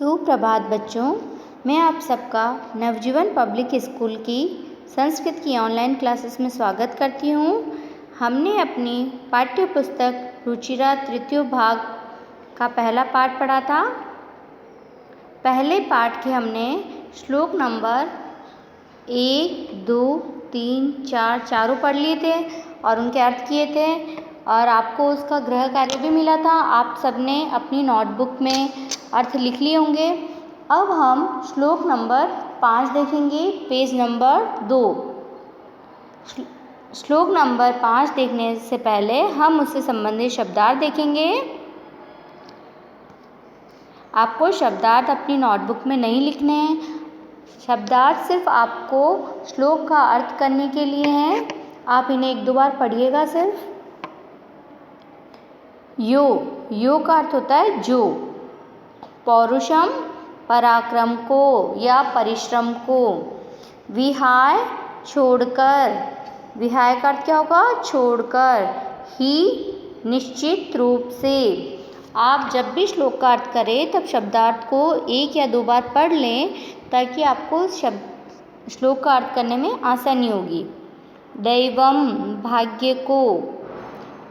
सुप्रभात बच्चों, मैं आप सबका नवजीवन पब्लिक स्कूल की संस्कृत की ऑनलाइन क्लासेस में स्वागत करती हूँ। हमने अपनी पाठ्य पुस्तक रुचिरा तृतीय भाग का पहला पाठ पढ़ा था। पहले पाठ के हमने श्लोक नंबर 1, 2, 3, 4 चारों पढ़ लिए थे और उनके अर्थ किए थे और आपको उसका गृह कार्य भी मिला था। आप सबने अपनी नोटबुक में अर्थ लिख लिए होंगे। अब हम श्लोक नंबर 5 देखेंगे, पेज नंबर 2। श्लोक नंबर 5 देखने से पहले हम उससे संबंधित शब्दार्थ देखेंगे। आपको शब्दार्थ अपनी नोटबुक में नहीं लिखने हैं। शब्दार्थ सिर्फ आपको श्लोक का अर्थ करने के लिए हैं। आप इन्हें 1-2 बार पढ़िएगा सिर्फ। यो का अर्थ होता है जो। पौरुषम पराक्रम को या परिश्रम को। विहाय छोड़कर, विहाय का अर्थ क्या होगा? छोड़कर। ही निश्चित रूप से। आप जब भी श्लोक का अर्थ करें तब शब्दार्थ को 1 या 2 बार पढ़ लें ताकि आपको श्लोक का अर्थ करने में आसानी होगी। दैवम भाग्य को।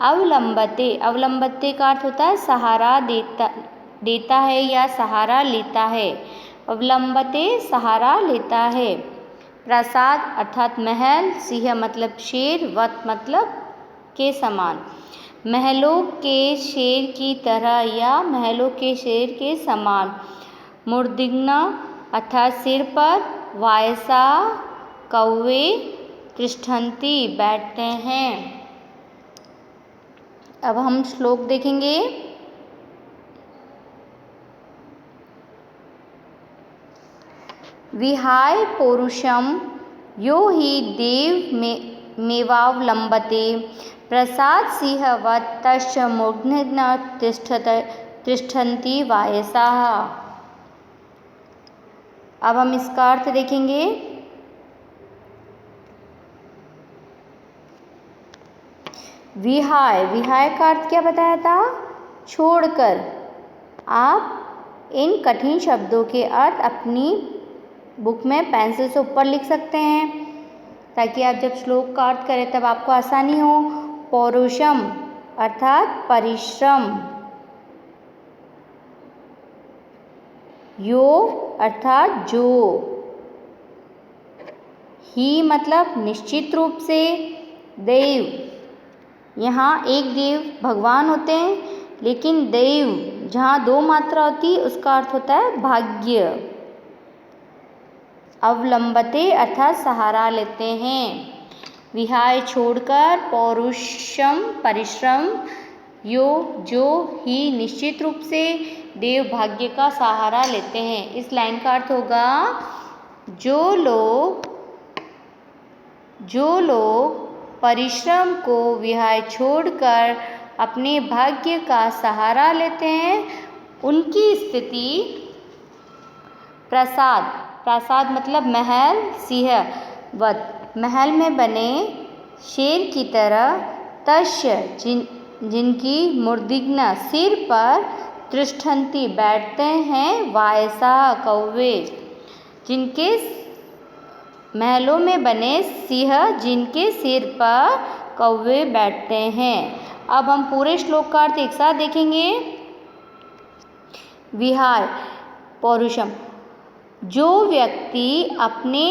अवलंबते, अवलंबते का अर्थ होता है सहारा देता है या सहारा लेता है। अवलंबते सहारा लेता है। प्रसाद अर्थात महल, सिंह मतलब शेर, वत मतलब के समान। महलों के शेर की तरह या महलों के शेर के समान। मूर्धन्य अर्थात सिर पर। वायसा कौवे तिष्ठन्ति बैठते हैं। अब हम श्लोक देखेंगे। विहाय पौरुषम यो हि देव मेवावलंबते प्रसाद सिंहवत् तश्च मूर्धन्य तिष्ठन्ति वायसाः। अब हम इसका अर्थ देखेंगे। विहाय, विहाय का अर्थ क्या बताया था? छोड़कर। आप इन कठिन शब्दों के अर्थ अपनी बुक में पेंसिल से ऊपर लिख सकते हैं ताकि आप जब श्लोक का अर्थ करें तब आपको आसानी हो। पौरुषम अर्थात परिश्रम। यो अर्थात जो। ही मतलब निश्चित रूप से। देव, यहाँ एक देव भगवान होते हैं, लेकिन देव जहाँ 2 मात्रा होती है उसका अर्थ होता है भाग्य। अवलंबते अर्थात सहारा लेते हैं। विहाय छोड़कर, पौरुषम परिश्रम, यो जो, ही निश्चित रूप से, देव भाग्य का सहारा लेते हैं। इस लाइन का अर्थ होगा जो लोग परिश्रम को विहाय छोड़कर अपने भाग्य का सहारा लेते हैं उनकी स्थिति प्रसाद, प्रसाद मतलब महल, सिंहवत महल में बने शेर की तरह, तस्य जिनकी मूर्धन्य सिर पर, तिष्ठन्ति बैठते हैं, वायसाः कौवे जिनके महलों में बने सिंह जिनके सिर पर कौवे बैठते हैं। अब हम पूरे श्लोक का अर्थ एक साथ देखेंगे। विहाय पौरुषम, जो व्यक्ति अपने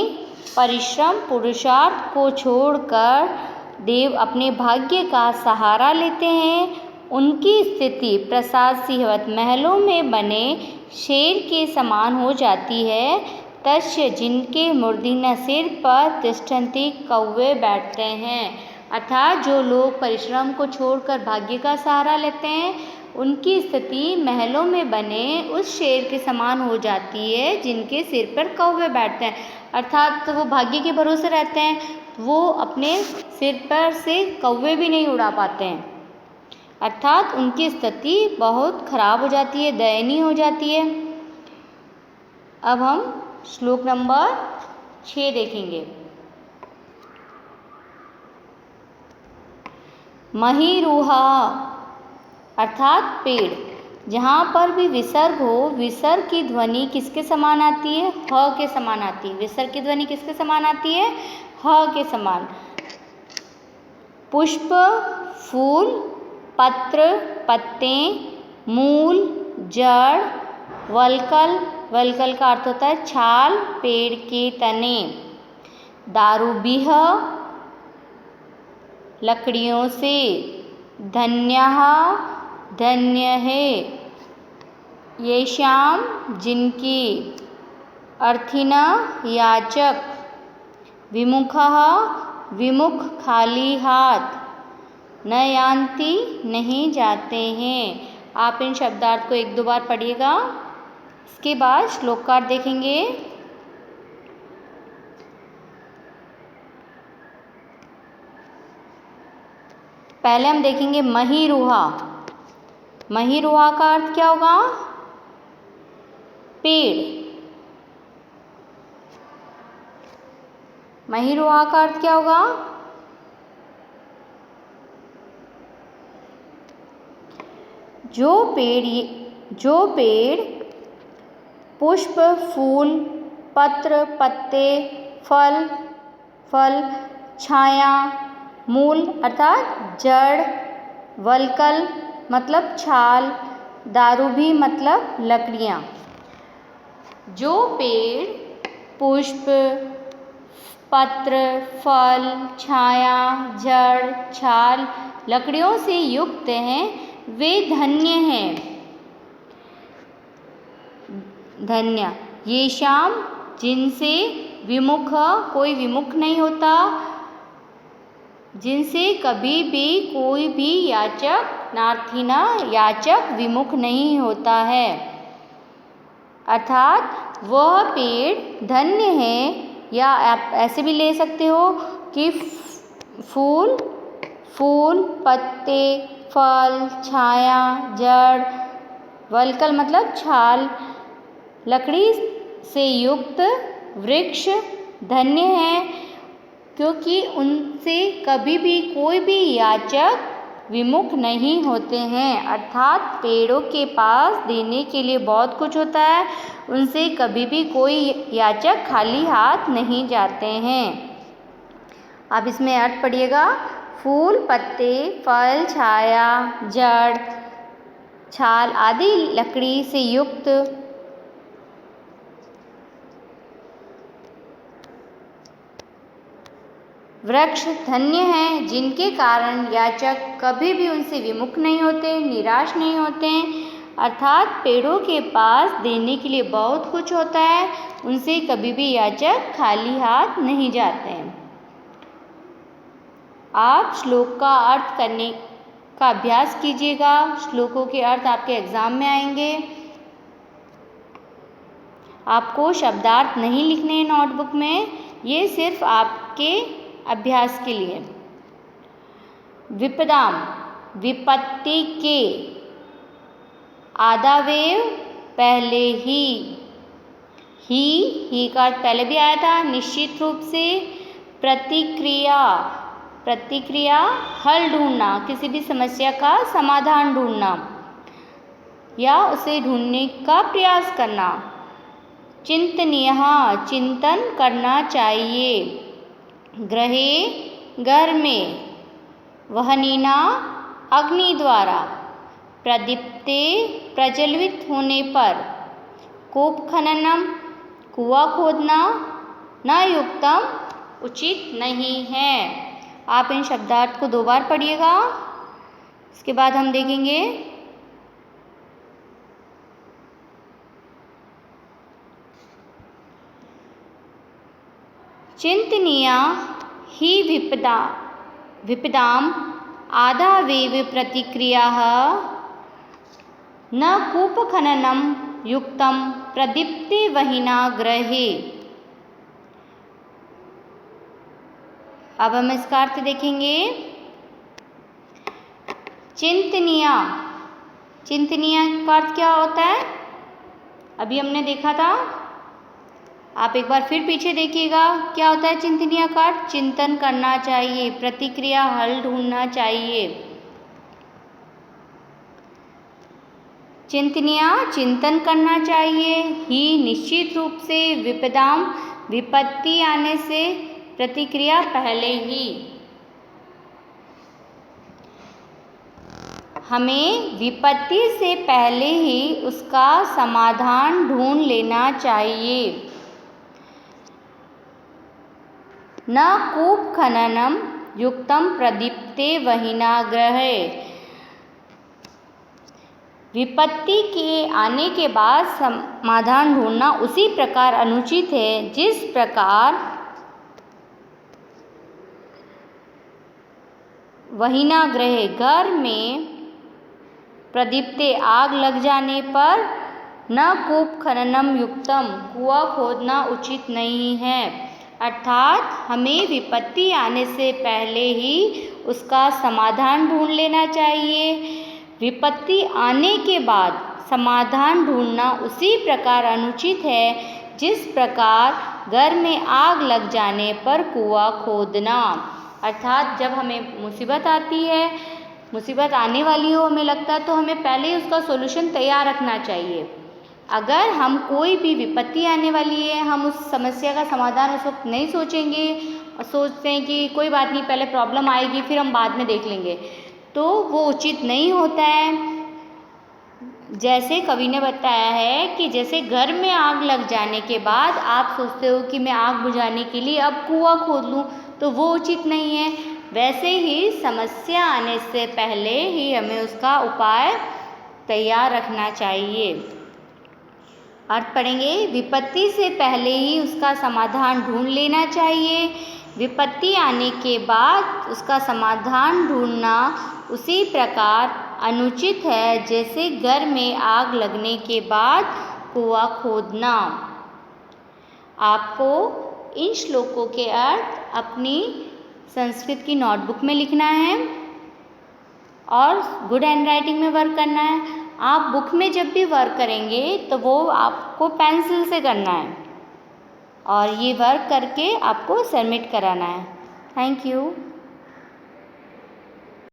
परिश्रम पुरुषार्थ को छोड़कर देव अपने भाग्य का सहारा लेते हैं उनकी स्थिति प्रसाद सिंहवत महलों में बने शेर के समान हो जाती है। तस्य जिनके मूर्धन्य सिर पर, तिष्ठन्ति कौवे बैठते हैं। अर्थात जो लोग परिश्रम को छोड़कर भाग्य का सहारा लेते हैं उनकी स्थिति महलों में बने उस शेर के समान हो जाती है जिनके सिर पर कौवे बैठते हैं। अर्थात वो भाग्य के भरोसे रहते हैं, वो अपने सिर पर से कौवे भी नहीं उड़ा पाते हैं। अर्थात उनकी स्थिति बहुत खराब हो जाती है, दयनीय हो जाती है। अब हम श्लोक नंबर 6 देखेंगे। महीरुहा अर्थात पेड़। जहाँ पर भी विसर्ग हो, विसर्ग की ध्वनि किसके समान आती है? ह के समान आती है। विसर्ग की ध्वनि किसके समान आती है? ह के समान। पुष्प, फूल, पत्र, पत्ते, मूल, जड़, वल्कल, वल्कल का अर्थ होता है छाल, पेड़ के तने। दारूबिह, लकड़ियों से। धन्यः, धन्य है। येषां, जिनकी। अर्थिनः, याचक। विमुखः, विमुख खाली हाथ। न यान्ति, नहीं जाते हैं। आप इन शब्दार्थ को 1-2 बार पढ़िएगा। इसके बाद श्लोक का अर्थ देखेंगे। पहले हम देखेंगे महिरुहा। महिरुहा का अर्थ क्या होगा? पेड़। महिरुहा का अर्थ क्या होगा? जो पेड़ पुष्प, फूल, पत्र, पत्ते, फल, छाया, मूल अर्थात जड़, वल्कल मतलब छाल, दारूभी मतलब लकड़ियाँ। जो पेड़ पुष्प, पत्र, फल, छाया, जड़, छाल, लकड़ियों से युक्त हैं, वे धन्य हैं। धन्य। येषां, जिनसे। विमुख, कोई विमुख नहीं होता, जिनसे कभी भी कोई भी याचक, नार्थिना, याचक विमुख नहीं होता है। अर्थात वह पेड़ धन्य है। या आप ऐसे भी ले सकते हो कि फूल, पत्ते, फल, छाया, जड़, वल्कल मतलब छाल, लकड़ी से युक्त वृक्ष धन्य है, क्योंकि उनसे कभी भी कोई भी याचक विमुख नहीं होते हैं। अर्थात पेड़ों के पास देने के लिए बहुत कुछ होता है, उनसे कभी भी कोई याचक खाली हाथ नहीं जाते हैं। अब इसमें अर्थ पढ़िएगा। फूल, पत्ते, फल, छाया, जड़, छाल आदि लकड़ी से युक्त वृक्ष धन्य हैं, जिनके कारण याचक कभी भी उनसे विमुख नहीं होते, निराश नहीं होते। अर्थात पेड़ों के पास देने के लिए बहुत कुछ होता है, उनसे कभी भी याचक खाली हाथ नहीं जाते हैं। आप श्लोक का अर्थ करने का अभ्यास कीजिएगा। श्लोकों के अर्थ आपके एग्जाम में आएंगे। आपको शब्दार्थ नहीं लिखने हैं नोटबुक में, ये सिर्फ आपके अभ्यास के लिए। विपदाम, विपत्ति के। आदावेव, पहले ही का अर्थ पहले भी आया था निश्चित रूप से। प्रतिक्रिया, हल ढूंढना, किसी भी समस्या का समाधान ढूंढना या उसे ढूंढने का प्रयास करना। चिंतनीय, चिंतन करना चाहिए। ग्रहे, घर में। वहनीना, अग्नि द्वारा। प्रदीप्ते, प्रज्वलित होने पर। कूप खननम, कुआं खोदना। न युक्तम, उचित नहीं है। आप इन शब्दार्थ को 2 बार पढ़िएगा। इसके बाद हम देखेंगे चिंतनीया ही विपदाम आदावेव प्रतिक्रियाः न कूपखननं युक्तं प्रदीप्ते वहिना ग्रहे। अब हम इसका अर्थ देखेंगे। चिंतनीया का अर्थ क्या होता है? अभी हमने देखा था, आप एक बार फिर पीछे देखिएगा। क्या होता है चिंतनीय का अर्थ? चिंतन करना चाहिए, प्रतिक्रिया, हल ढूंढना चाहिए। चिंतनीय चिंतन करना चाहिए। ही निश्चित रूप से विपदाम विपत्ति आने से प्रतिक्रिया पहले ही। हमें विपत्ति से पहले ही उसका समाधान ढूंढ लेना चाहिए। न कूप खननम युक्तम प्रदीप्ते वहीनाग्रहे। विपत्ति के आने के बाद समाधान ढूंढना उसी प्रकार अनुचित है जिस प्रकार वहीनाग्रहे घर में प्रदीप्ते आग लग जाने पर न कूप खननम युक्तम कुआं खोदना उचित नहीं है। अर्थात हमें विपत्ति आने से पहले ही उसका समाधान ढूंढ लेना चाहिए। विपत्ति आने के बाद समाधान ढूंढना उसी प्रकार अनुचित है जिस प्रकार घर में आग लग जाने पर कुआं खोदना। अर्थात जब हमें मुसीबत आती है, मुसीबत आने वाली हो, हमें लगता है तो हमें पहले ही उसका सॉल्यूशन तैयार रखना चाहिए। अगर हम कोई भी विपत्ति आने वाली है, हम उस समस्या का समाधान उस वक्त नहीं सोचेंगे और सोचते हैं कि कोई बात नहीं, पहले प्रॉब्लम आएगी फिर हम बाद में देख लेंगे, तो वो उचित नहीं होता है। जैसे कवि ने बताया है कि जैसे घर में आग लग जाने के बाद आप सोचते हो कि मैं आग बुझाने के लिए अब कुआं खोद लूँ, तो वो उचित नहीं है। वैसे ही समस्या आने से पहले ही हमें उसका उपाय तैयार रखना चाहिए। अर्थ पढ़ेंगे, विपत्ति से पहले ही उसका समाधान ढूंढ लेना चाहिए। विपत्ति आने के बाद उसका समाधान ढूंढना उसी प्रकार अनुचित है जैसे घर में आग लगने के बाद कुआं खोदना। आपको इन श्लोकों के अर्थ अपनी संस्कृत की नोटबुक में लिखना है और गुड हैंडराइटिंग में वर्क करना है। आप बुक में जब भी वर्क करेंगे तो वो आपको पेंसिल से करना है और ये वर्क करके आपको सबमिट कराना है। Thank you.